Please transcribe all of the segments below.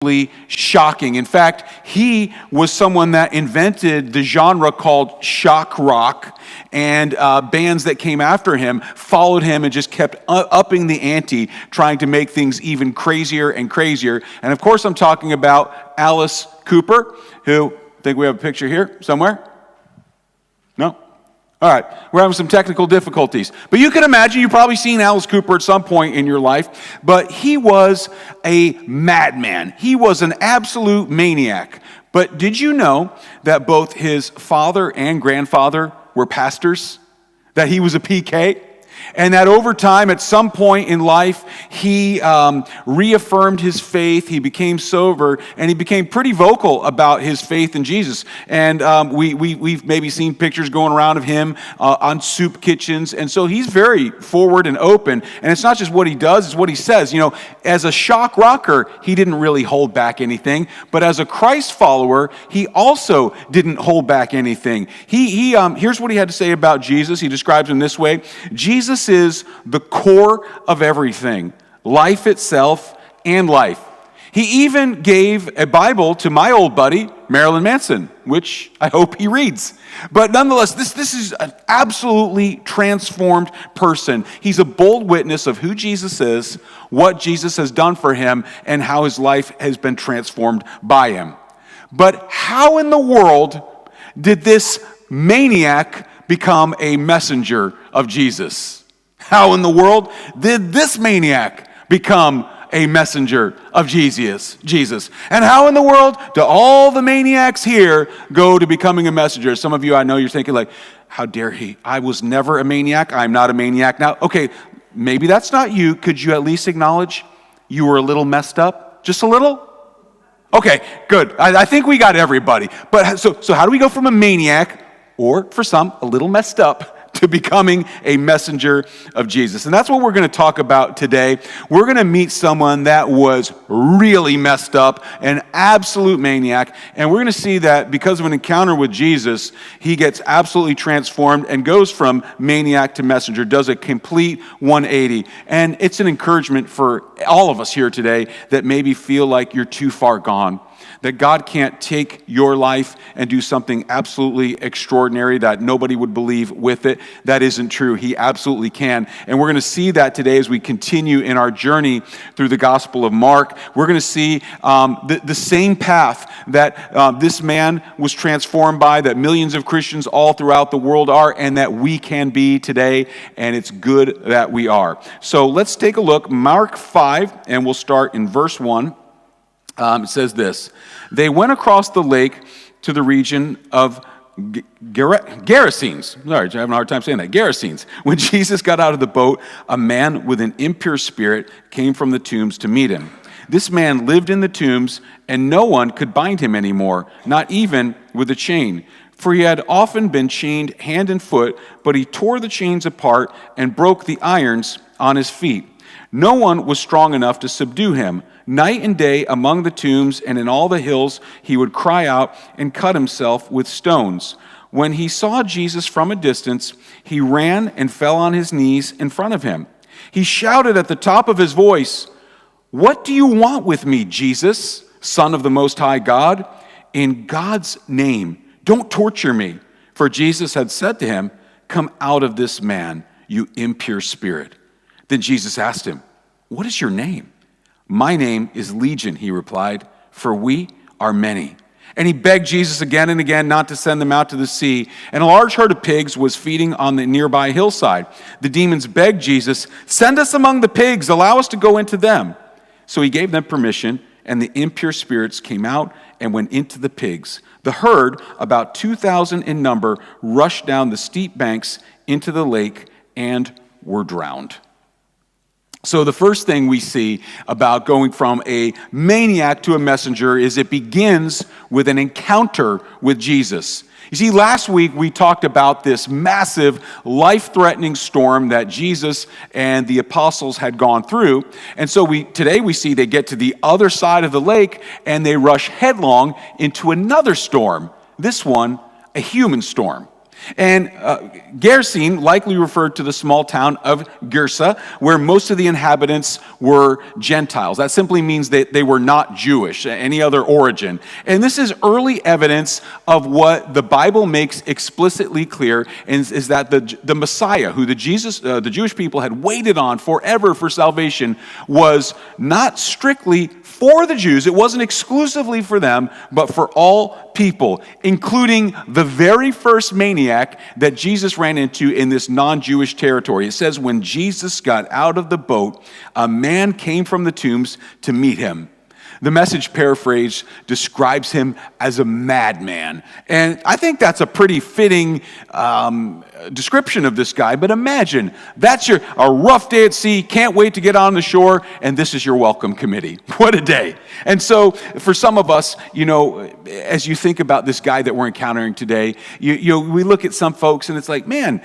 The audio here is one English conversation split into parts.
absolutely shocking. In fact, he was someone that invented the genre called shock rock, and bands that came after him followed him and just kept upping the ante, trying to make things even crazier and crazier. And of course, I'm talking about Alice Cooper, who, I think we have a picture here somewhere. No? All right, we're having some technical difficulties. But you can imagine, you've probably seen Alice Cooper at some point in your life, but he was a madman. He was an absolute maniac. But did you know that both his father and grandfather were pastors? That he was a PK? And that over time, at some point in life, he reaffirmed his faith, he became sober, and he became pretty vocal about his faith in Jesus. And we've maybe seen pictures going around of him on soup kitchens. And so he's very forward and open. And it's not just what he does, it's what he says. You know, as a shock rocker, he didn't really hold back anything. But as a Christ follower, he also didn't hold back anything. Here's what he had to say about Jesus. He describes him this way: Jesus is the core of everything, life itself and life. He even gave a Bible to my old buddy, Marilyn Manson, which I hope he reads. But nonetheless, this is an absolutely transformed person. He's a bold witness of who Jesus is, what Jesus has done for him, and how his life has been transformed by him. But how in the world did this maniac become a messenger of Jesus? How in the world did this maniac become a messenger of Jesus? And how in the world do all the maniacs here go to becoming a messenger? Some of you, I know you're thinking like, how dare he? I was never a maniac. I'm not a maniac now. Okay, maybe that's not you. Could you at least acknowledge you were a little messed up? Just a little? Okay, good. I think we got everybody. But so how do we go from a maniac, or for some, a little messed up, to becoming a messenger of Jesus? And that's what we're going to talk about today. We're going to meet someone that was really messed up, an absolute maniac, and we're going to see that because of an encounter with Jesus, he gets absolutely transformed and goes from maniac to messenger, does a complete 180. And it's an encouragement for all of us here today that maybe feel like you're too far gone, that God can't take your life and do something absolutely extraordinary that nobody would believe with it. That isn't true. He absolutely can. And we're going to see that today as we continue in our journey through the Gospel of Mark. We're going to see the same path that this man was transformed by, that millions of Christians all throughout the world are, and that we can be today, and it's good that we are. So let's take a look. Mark 5, and we'll start in verse 1. It says this: they went across the lake to the region of Gerasenes. Sorry, I'm having a hard time saying that. Gerasenes. When Jesus got out of the boat, a man with an impure spirit came from the tombs to meet him. This man lived in the tombs, and no one could bind him anymore, not even with a chain. For he had often been chained hand and foot, but he tore the chains apart and broke the irons on his feet. No one was strong enough to subdue him. Night and day among the tombs and in all the hills he would cry out and cut himself with stones. When he saw Jesus from a distance, he ran and fell on his knees in front of him. He shouted at the top of his voice, "What do you want with me, Jesus, Son of the Most High God? In God's name, don't torture me." For Jesus had said to him, "Come out of this man, you impure spirit." Then Jesus asked him, "What is your name?" "My name is Legion," he replied, "for we are many." And he begged Jesus again and again not to send them out to the sea. And a large herd of pigs was feeding on the nearby hillside. The demons begged Jesus, "Send us among the pigs, allow us to go into them." So he gave them permission, and the impure spirits came out and went into the pigs. The herd, about 2,000 in number, rushed down the steep banks into the lake and were drowned. So the first thing we see about going from a maniac to a messenger is it begins with an encounter with Jesus. You see, last week we talked about this massive, life-threatening storm that Jesus and the apostles had gone through. And so today we see they get to the other side of the lake and they rush headlong into another storm. This one, a human storm. And Gerasene likely referred to the small town of Gersa, where most of the inhabitants were Gentiles. That simply means that they were not Jewish, any other origin. And this is early evidence of what the Bible makes explicitly clear, is that the Messiah, who the Jewish people had waited on forever for salvation, was not strictly for the Jews. It wasn't exclusively for them, but for all people, including the very first maniac that Jesus ran into in this non-Jewish territory. It says, when Jesus got out of the boat, a man came from the tombs to meet him. The Message paraphrase describes him as a madman. And I think that's a pretty fitting description of this guy. But imagine, that's a rough day at sea, can't wait to get on the shore, and this is your welcome committee. What a day. And so for some of us, as you think about this guy that we're encountering today, we look at some folks and it's like, man,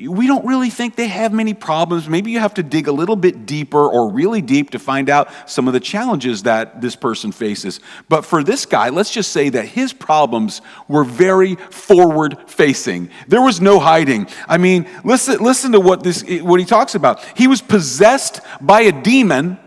we don't really think they have many problems. Maybe you have to dig a little bit deeper or really deep to find out some of the challenges that this person faces. But for this guy, let's just say that his problems were very forward-facing. There was no hiding. I mean, listen to what he talks about. He was possessed by a demon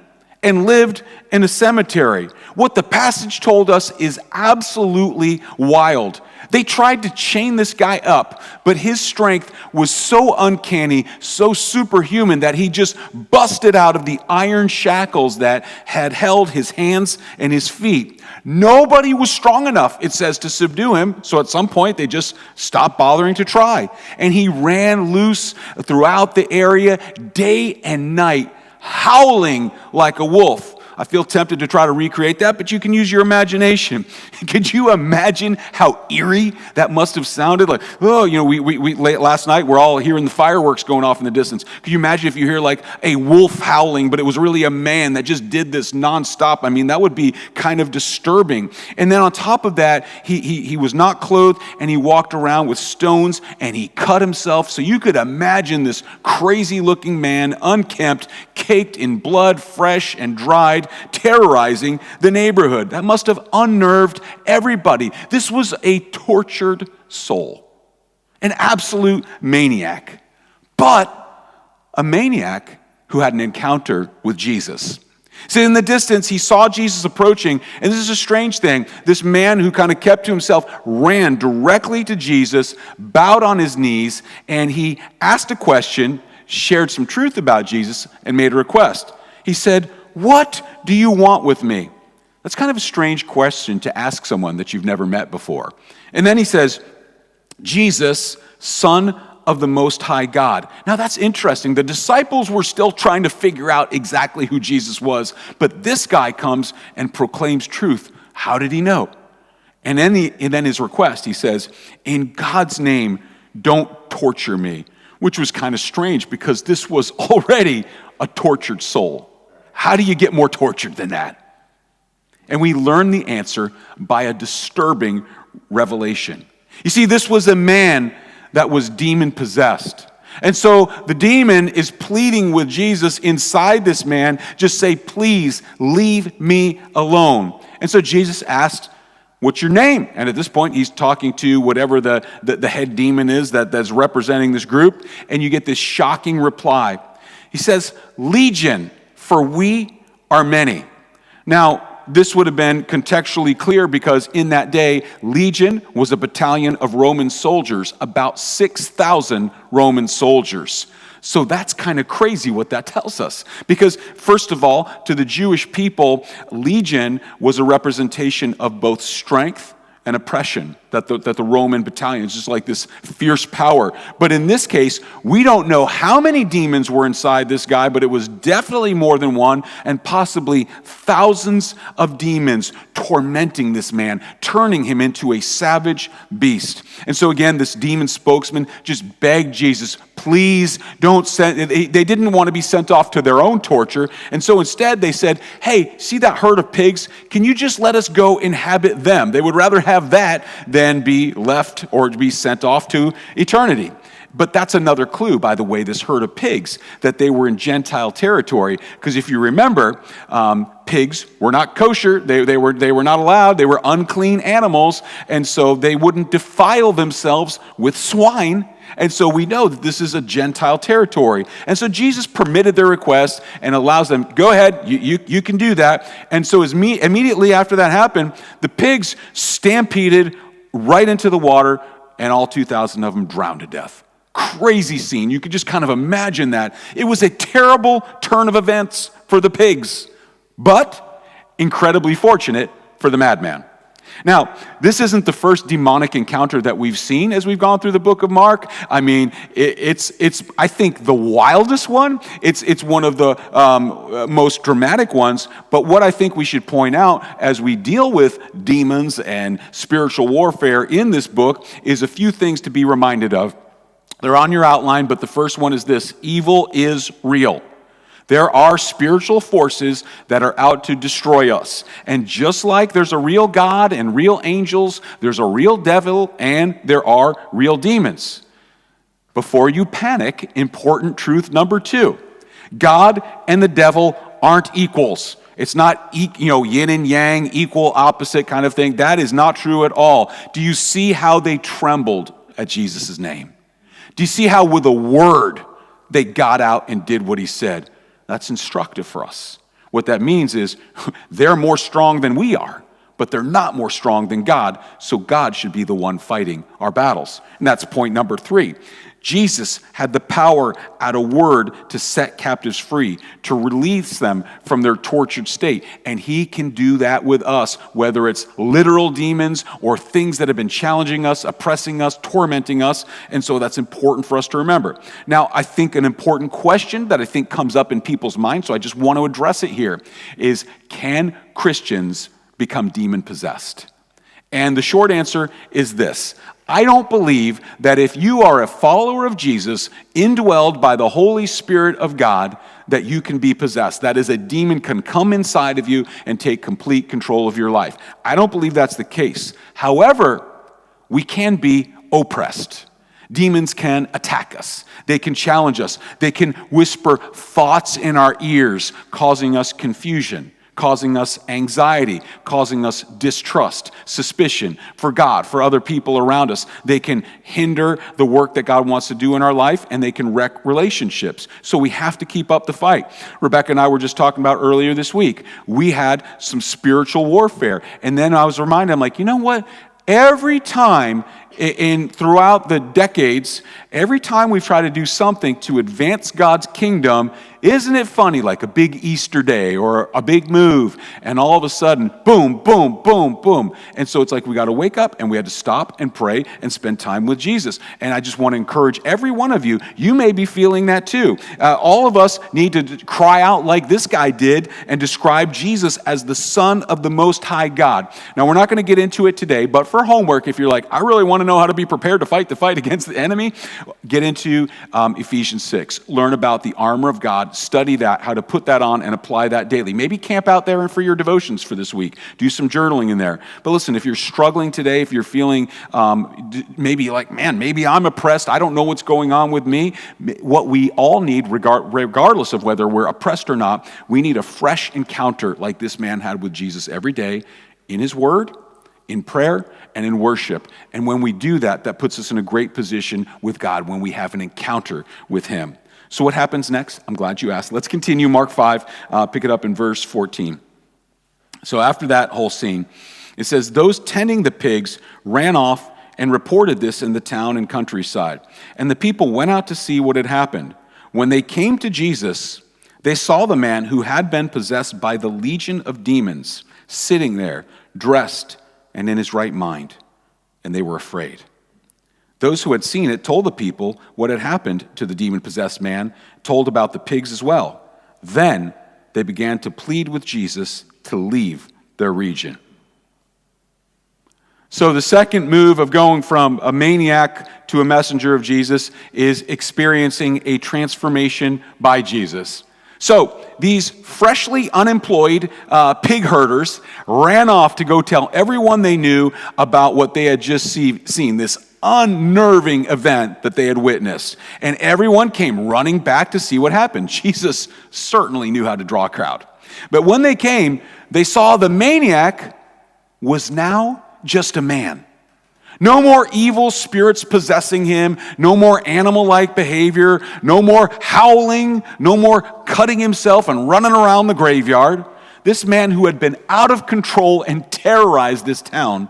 and lived in a cemetery. What the passage told us is absolutely wild. They tried to chain this guy up, but his strength was so uncanny, so superhuman, that he just busted out of the iron shackles that had held his hands and his feet. Nobody was strong enough, it says, to subdue him, so at some point they just stopped bothering to try. And he ran loose throughout the area day and night, howling like a wolf. I feel tempted to try to recreate that, but you can use your imagination. Could you imagine how eerie that must have sounded? Like, we late last night, we're all hearing the fireworks going off in the distance. Could you imagine if you hear like a wolf howling, but it was really a man that just did this nonstop? I mean, that would be kind of disturbing. And then on top of that, he was not clothed, and he walked around with stones, and he cut himself. So you could imagine this crazy-looking man, unkempt, caked in blood, fresh and dried, terrorizing the neighborhood. That must have unnerved everybody. This was a tortured soul, an absolute maniac, but a maniac who had an encounter with Jesus. See, in the distance, he saw Jesus approaching, and this is a strange thing. This man who kind of kept to himself ran directly to Jesus, bowed on his knees, and he asked a question, shared some truth about Jesus, and made a request. He said, "What do you want with me?" That's kind of a strange question to ask someone that you've never met before. And then he says, "Jesus, Son of the Most High God." Now that's interesting. The disciples were still trying to figure out exactly who Jesus was, but this guy comes and proclaims truth. How did he know? And then his request, he says, "In God's name, don't torture me," which was kind of strange because this was already a tortured soul. How do you get more tortured than that? And we learn the answer by a disturbing revelation. You see, this was a man that was demon-possessed. And so the demon is pleading with Jesus inside this man, just say, "Please leave me alone." And so Jesus asked, "What's your name?" And at this point, he's talking to whatever the head demon is that's representing this group. And you get this shocking reply. He says, "Legion, for we are many." Now, this would have been contextually clear because in that day, legion was a battalion of Roman soldiers, about 6,000 Roman soldiers. So that's kind of crazy what that tells us. Because first of all, to the Jewish people, legion was a representation of both strength and oppression, that the Roman battalion is just like this fierce power. But in this case, we don't know how many demons were inside this guy, but it was definitely more than one, and possibly thousands of demons tormenting this man, turning him into a savage beast. And so again, this demon spokesman just begged Jesus, "Please don't send," they didn't want to be sent off to their own torture, and so instead they said, "Hey, see that herd of pigs? Can you just let us go inhabit them?" They would rather have that than be left or be sent off to eternity. But that's another clue, by the way, this herd of pigs, that they were in Gentile territory. Because if you remember, pigs were not kosher. They were not allowed. They were unclean animals, and so they wouldn't defile themselves with swine. And so we know that this is a Gentile territory. And so Jesus permitted their request and allows them, go ahead, you can do that. And so immediately after that happened, the pigs stampeded right into the water, and all 2,000 of them drowned to death. Crazy scene. You could just kind of imagine that. It was a terrible turn of events for the pigs, but incredibly fortunate for the madman. Now, this isn't the first demonic encounter that we've seen as we've gone through the book of Mark. I mean, it's I think the wildest one. It's one of the most dramatic ones. But what I think we should point out as we deal with demons and spiritual warfare in this book is a few things to be reminded of. They're on your outline, but the first one is this: evil is real. There are spiritual forces that are out to destroy us. And just like there's a real God and real angels, there's a real devil and there are real demons. Before you panic, important truth number 2. God and the devil aren't equals. It's not, yin and yang, equal, opposite kind of thing. That is not true at all. Do you see how they trembled at Jesus' name? Do you see how with a word they got out and did what he said? That's instructive for us. What that means is they're more strong than we are, but they're not more strong than God, so God should be the one fighting our battles. And that's point number 3. Jesus had the power at a word to set captives free, to release them from their tortured state. And he can do that with us, whether it's literal demons or things that have been challenging us, oppressing us, tormenting us. And so that's important for us to remember. Now, I think an important question that I think comes up in people's minds, so I just want to address it here, is can Christians become demon-possessed? And the short answer is this: I don't believe that if you are a follower of Jesus, indwelled by the Holy Spirit of God, that you can be possessed. That is, a demon can come inside of you and take complete control of your life. I don't believe that's the case. However, we can be oppressed. Demons can attack us. They can challenge us. They can whisper thoughts in our ears, causing us confusion, causing us anxiety, causing us distrust, suspicion for God, for other people around us. They can hinder the work that God wants to do in our life, and they can wreck relationships. So we have to keep up the fight. Rebecca and I were just talking about earlier this week. We had some spiritual warfare, and then I was reminded, I'm like, you know what? Every time throughout the decades, every time we've tried to do something to advance God's kingdom, isn't it funny, like a big Easter day or a big move, and all of a sudden, boom, boom, boom, boom. And so it's like we got to wake up and we had to stop and pray and spend time with Jesus. And I just want to encourage every one of you, you may be feeling that too. All of us need to cry out like this guy did and describe Jesus as the Son of the Most High God. Now, we're not going to get into it today, but for homework, if you're like, I really want to know how to be prepared to fight the fight against the enemy, get into Ephesians 6. Learn about the armor of God. Study that, how to put that on and apply that daily. Maybe camp out there and for your devotions for this week. Do some journaling in there. But listen, if you're struggling today, if you're feeling maybe like, man, maybe I'm oppressed, I don't know what's going on with me, what we all need, regardless of whether we're oppressed or not, we need a fresh encounter like this man had with Jesus every day in his word, in prayer, and in worship. And when we do that, that puts us in a great position with God when we have an encounter with him. So what happens next? I'm glad you asked. Let's continue Mark 5, pick it up in verse 14. So after that whole scene, it says, those tending the pigs ran off and reported this in the town and countryside. And the people went out to see what had happened. When they came to Jesus, they saw the man who had been possessed by the legion of demons sitting there, dressed and in his right mind. And they were afraid. Those who had seen it told the people what had happened to the demon-possessed man, told about the pigs as well. Then they began to plead with Jesus to leave their region. So the second move of going from a maniac to a messenger of Jesus is experiencing a transformation by Jesus. So these freshly unemployed pig herders ran off to go tell everyone they knew about what they had just seen, this unnerving event that they had witnessed. And everyone came running back to see what happened. Jesus certainly knew how to draw a crowd. But when they came, they saw the maniac was now just a man. No more evil spirits possessing him, no more animal-like behavior, no more howling, no more cutting himself and running around the graveyard. This man who had been out of control and terrorized this town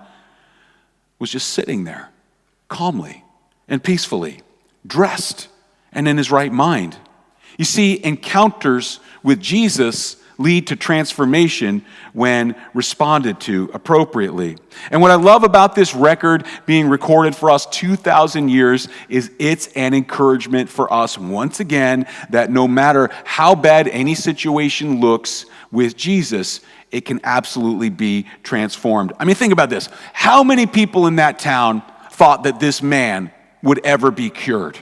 was just sitting there calmly and peacefully, dressed and in his right mind. You see, encounters with Jesus lead to transformation when responded to appropriately. And what I love about this record being recorded for us 2,000 years is it's an encouragement for us once again that no matter how bad any situation looks with Jesus, it can absolutely be transformed. I mean, think about this. How many people in that town thought that this man would ever be cured?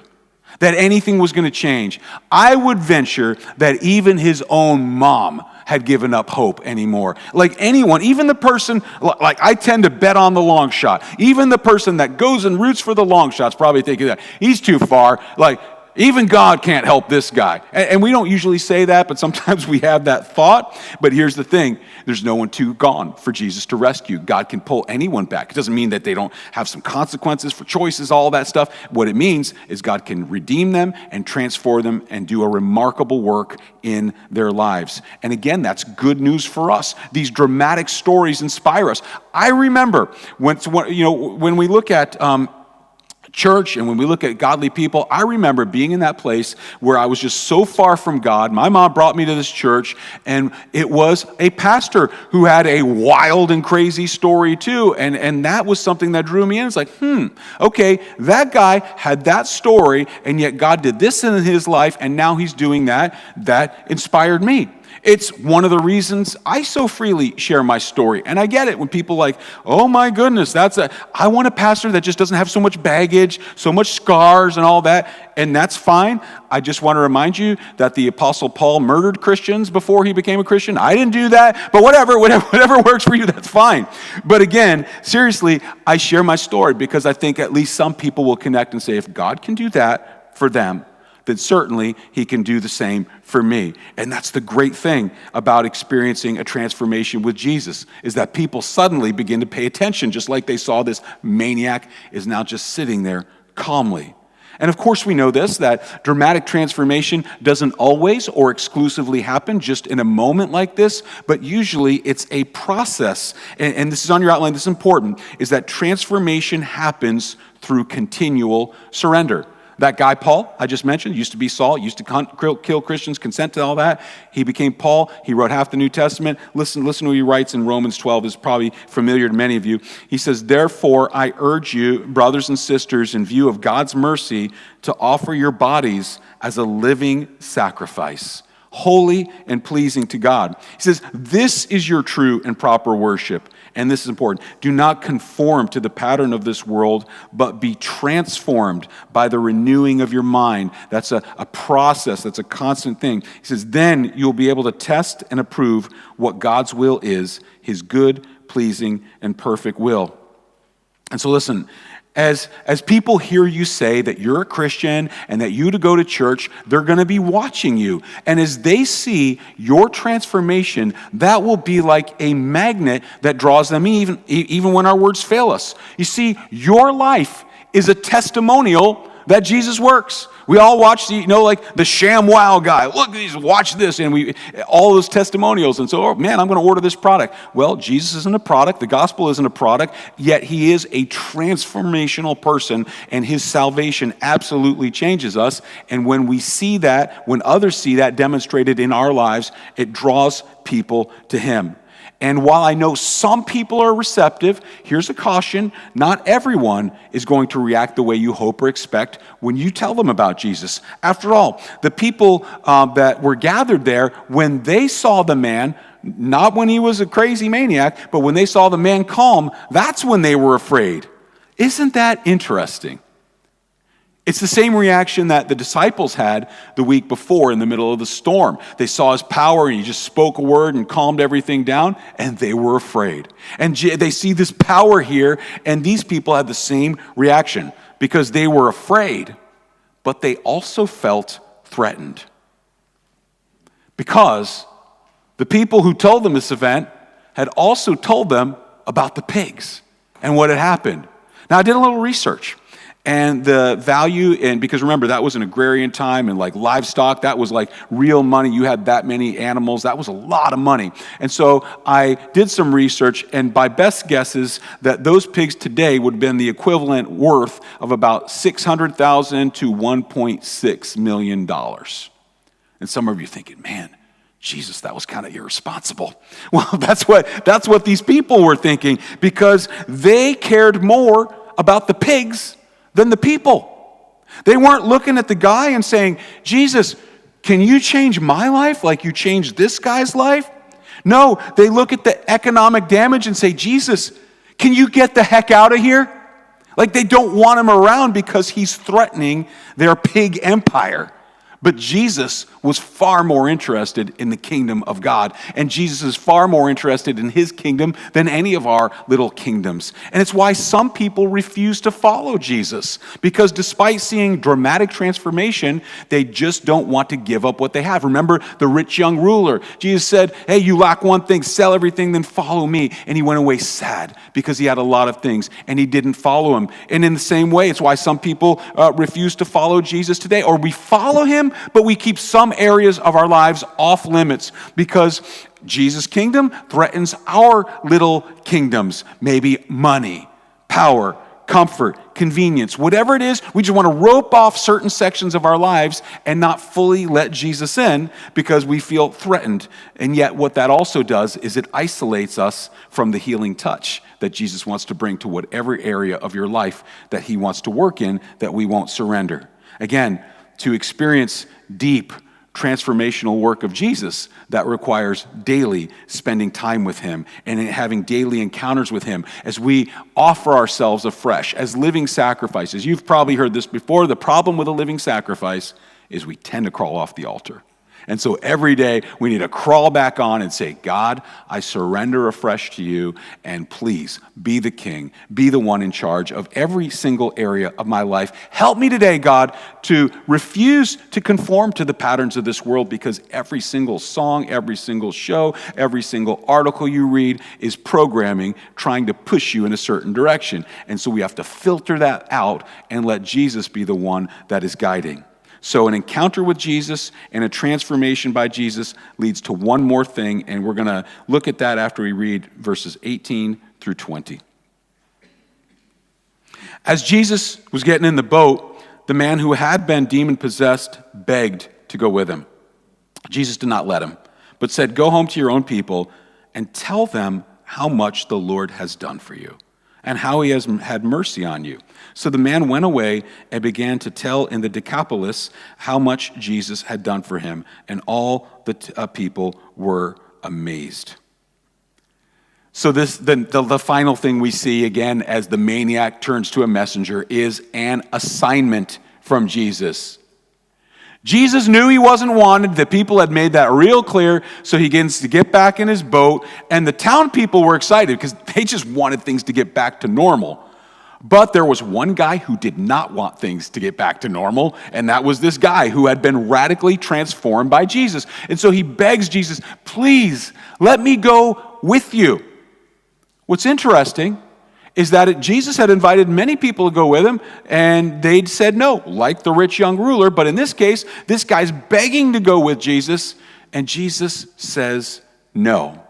That anything was going to change? I would venture that even his own mom had given up hope anymore. Like anyone, even the person, like I tend to bet on the long shot. Even the person that goes and roots for the long shot's probably thinking that he's too far. Like, even God can't help this guy. And we don't usually say that, but sometimes we have that thought. But here's the thing. There's no one too gone for Jesus to rescue. God can pull anyone back. It doesn't mean that they don't have some consequences for choices, all that stuff. What it means is God can redeem them and transform them and do a remarkable work in their lives. And again, that's good news for us. These dramatic stories inspire us. I remember when we look at church and when we look at godly people, I remember being in that place where I was just so far from God. My mom brought me to this church, and it was a pastor who had a wild and crazy story too, and that was something that drew me in. It's like, okay, that guy had that story, and yet God did this in his life, and now he's doing that. That inspired me. It's one of the reasons I so freely share my story. And I get it when people are like, oh my goodness, I want a pastor that just doesn't have so much baggage, so much scars and all that. And that's fine. I just want to remind you that the Apostle Paul murdered Christians before he became a Christian. I didn't do that, but whatever works for you, that's fine. But again, seriously, I share my story because I think at least some people will connect and say, if God can do that for them, then certainly he can do the same for me. And that's the great thing about experiencing a transformation with Jesus, is that people suddenly begin to pay attention, just like they saw this maniac is now just sitting there calmly. And of course we know this, that dramatic transformation doesn't always or exclusively happen just in a moment like this, but usually it's a process. And this is on your outline, this is important, is that transformation happens through continual surrender. That guy, Paul, I just mentioned, used to be Saul, used to kill Christians, consent to all that. He became Paul. He wrote half the New Testament. Listen to what he writes in Romans 12. Is probably familiar to many of you. He says, therefore, I urge you, brothers and sisters, in view of God's mercy, to offer your bodies as a living sacrifice, holy and pleasing to God. He says, this is your true and proper worship. And this is important. Do not conform to the pattern of this world, but be transformed by the renewing of your mind. That's a process. That's a constant thing. He says, then you'll be able to test and approve what God's will is, his good, pleasing, and perfect will. And so listen, as people hear you say that you're a Christian and that you to go to church, they're going to be watching you. And as they see your transformation, that will be like a magnet that draws them even when our words fail us. You see, your life is a testimonial that Jesus works. We all watch like the ShamWow guy. Look, watch this. And all those testimonials. And so, oh man, I'm going to order this product. Well, Jesus isn't a product. The gospel isn't a product. Yet he is a transformational person. And his salvation absolutely changes us. And when we see that, when others see that demonstrated in our lives, it draws people to him. And while I know some people are receptive, here's a caution. Not everyone is going to react the way you hope or expect when you tell them about Jesus. After all, the people that were gathered there, when they saw the man, not when he was a crazy maniac, but when they saw the man calm, that's when they were afraid. Isn't that interesting? It's the same reaction that the disciples had the week before in the middle of the storm. They saw his power and he just spoke a word and calmed everything down, and they were afraid. And they see this power here, and these people had the same reaction because they were afraid, but they also felt threatened. Because The people who told them this event had also told them about the pigs and what had happened. Now, I did a little research, and the value, and because remember, that was an agrarian time, and like livestock, that was like real money. You had that many animals, that was a lot of money. And so I did some research, and by best guesses, that those pigs today would have been the equivalent worth of about $600,000 to $1.6 million. And some of you are thinking, man, Jesus, that was kind of irresponsible. Well, that's what these people were thinking, because they cared more about the pigs than the people. They weren't looking at the guy and saying, Jesus, can you change my life like you changed this guy's life? No, they look at the economic damage and say, Jesus, can you get the heck out of here? Like they don't want him around because he's threatening their pig empire. But Jesus was far more interested in the kingdom of God. And Jesus is far more interested in his kingdom than any of our little kingdoms. And it's why some people refuse to follow Jesus. Because despite seeing dramatic transformation, they just don't want to give up what they have. Remember the rich young ruler. Jesus said, hey, you lack one thing, sell everything, then follow me. And he went away sad because he had a lot of things and he didn't follow him. And in the same way, it's why some people refuse to follow Jesus today. Or we follow him, but we keep some areas of our lives off limits because Jesus' kingdom threatens our little kingdoms. Maybe money, power, comfort, convenience, whatever it is, we just want to rope off certain sections of our lives and not fully let Jesus in because we feel threatened. And yet what that also does is it isolates us from the healing touch that Jesus wants to bring to whatever area of your life that he wants to work in that we won't surrender. Again, to experience deep transformational work of Jesus, that requires daily spending time with him and having daily encounters with him as we offer ourselves afresh as living sacrifices. You've probably heard this before. The problem with a living sacrifice is we tend to crawl off the altar. And so every day we need to crawl back on and say, God, I surrender afresh to you, and please be the king, be the one in charge of every single area of my life. Help me today, God, to refuse to conform to the patterns of this world, because every single song, every single show, every single article you read is programming trying to push you in a certain direction. And so we have to filter that out and let Jesus be the one that is guiding. So an encounter with Jesus and a transformation by Jesus leads to one more thing, and we're going to look at that after we read verses 18 through 20. As Jesus was getting in the boat, the man who had been demon-possessed begged to go with him. Jesus did not let him, but said, go home to your own people and tell them how much the Lord has done for you and how he has had mercy on you. So the man went away and began to tell in the Decapolis how much Jesus had done for him, and all the people were amazed. So the final thing we see again as the maniac turns to a messenger is an assignment from Jesus. Jesus knew he wasn't wanted. The people had made that real clear, so he begins to get back in his boat, and the town people were excited because they just wanted things to get back to normal. But there was one guy who did not want things to get back to normal, and that was this guy who had been radically transformed by Jesus. And so he begs Jesus, please, let me go with you. What's interesting is that Jesus had invited many people to go with him, and they'd said no, like the rich young ruler. But in this case, this guy's begging to go with Jesus, and Jesus says no.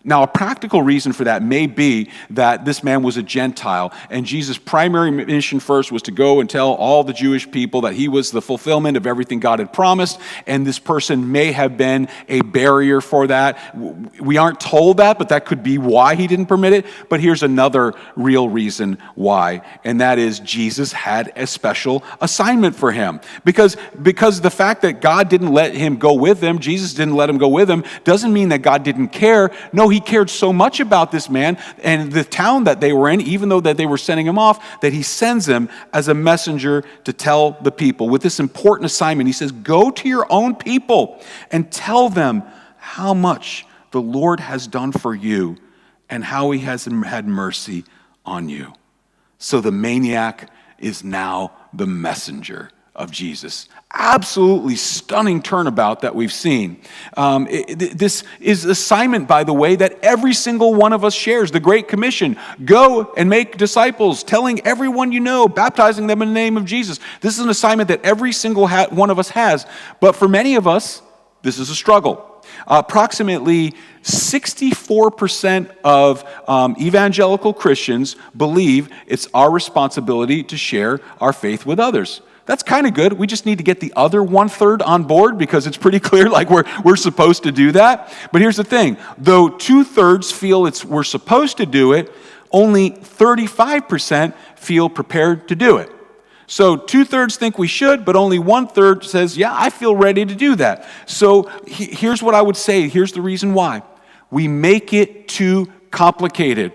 Now, a practical reason for that may be that this man was a Gentile, and Jesus' primary mission first was to go and tell all the Jewish people that he was the fulfillment of everything God had promised, and this person may have been a barrier for that. We aren't told that, but that could be why he didn't permit it. But here's another real reason why, and that is Jesus had a special assignment for him. Because the fact that God didn't let him go with them, Jesus didn't let him go with him, doesn't mean that God didn't care. No, he cared so much about this man and the town that they were in, even though that they were sending him off, that he sends him as a messenger to tell the people with this important assignment. He says, go to your own people and tell them how much the Lord has done for you and how he has had mercy on you. So the maniac is now the messenger of Jesus. Absolutely stunning turnabout that we've seen. This is assignment, by the way, that every single one of us shares. The Great Commission, go and make disciples, telling everyone you know, baptizing them in the name of Jesus. This is an assignment that every single one of us has. But for many of us, this is a struggle. Approximately 64% of evangelical Christians believe it's our responsibility to share our faith with others. That's kind of good. We just need to get the other 1/3 on board because it's pretty clear like we're supposed to do that. But here's the thing. Though 2/3 feel we're supposed to do it, only 35% feel prepared to do it. So 2/3 think we should, but only 1/3 says, yeah, I feel ready to do that. So here's what I would say. Here's the reason why. We make it too complicated.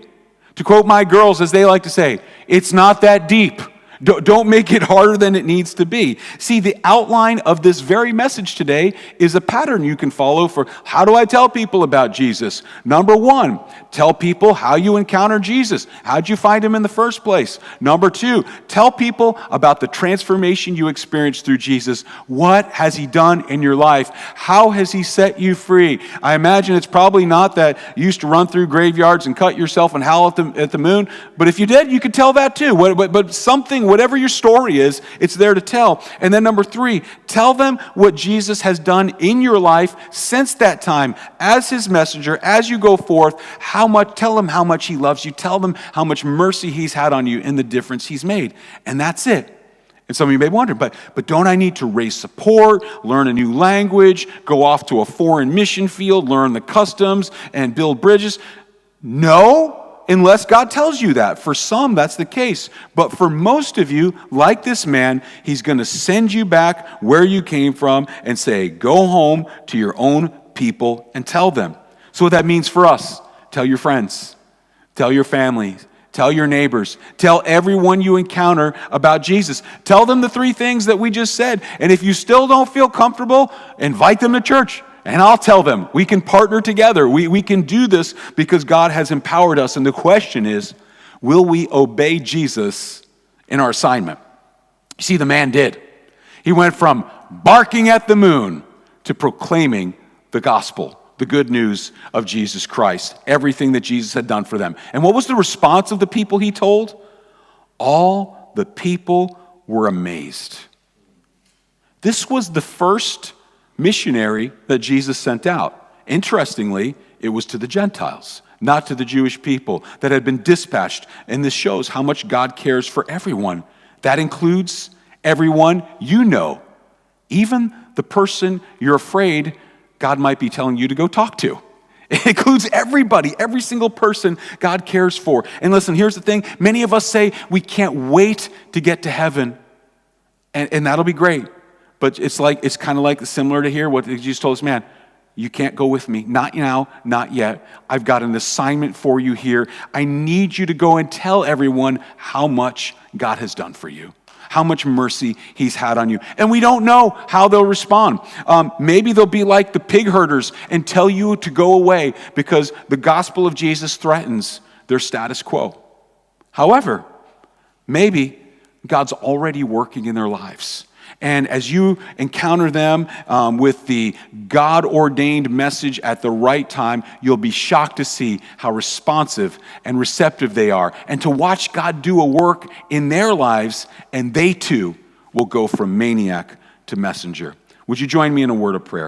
To quote my girls, as they like to say, it's not that deep. Don't make it harder than it needs to be. See, the outline of this very message today is a pattern you can follow for how do I tell people about Jesus? Number one, tell people how you encounter Jesus. How'd you find him in the first place? Number two, tell people about the transformation you experienced through Jesus. What has he done in your life? How has he set you free? I imagine it's probably not that you used to run through graveyards and cut yourself and howl at the moon, but if you did, you could tell that too. But something, whatever your story is, it's there to tell. And then number three, tell them what Jesus has done in your life since that time as his messenger, as you go forth, tell them how much he loves you, tell them how much mercy he's had on you and the difference he's made. And that's it. And some of you may wonder, but don't I need to raise support, learn a new language, go off to a foreign mission field, learn the customs, and build bridges? No. Unless God tells you that. For some, that's the case. But for most of you, like this man, he's going to send you back where you came from and say, go home to your own people and tell them. So what that means for us, tell your friends, tell your family, tell your neighbors, tell everyone you encounter about Jesus. Tell them the three things that we just said. And if you still don't feel comfortable, invite them to church. And I'll tell them, we can partner together. We can do this because God has empowered us. And the question is, will we obey Jesus in our assignment? You see, the man did. He went from barking at the moon to proclaiming the gospel, the good news of Jesus Christ, everything that Jesus had done for them. And what was the response of the people he told? All the people were amazed. This was the first missionary that Jesus sent out. Interestingly, it was to the Gentiles, not to the Jewish people that had been dispatched. And this shows how much God cares for everyone. That includes everyone you know, even the person you're afraid God might be telling you to go talk to. It includes everybody, every single person God cares for. And listen, here's the thing. Many of us say we can't wait to get to heaven, and that'll be great. But it's kind of like similar to here, what Jesus told us, man, you can't go with me. Not now, not yet. I've got an assignment for you here. I need you to go and tell everyone how much God has done for you, how much mercy he's had on you. And we don't know how they'll respond. Maybe they'll be like the pig herders and tell you to go away because the gospel of Jesus threatens their status quo. However, maybe God's already working in their lives. And as you encounter them with the God-ordained message at the right time, you'll be shocked to see how responsive and receptive they are, and to watch God do a work in their lives, and they too will go from maniac to messenger. Would you join me in a word of prayer?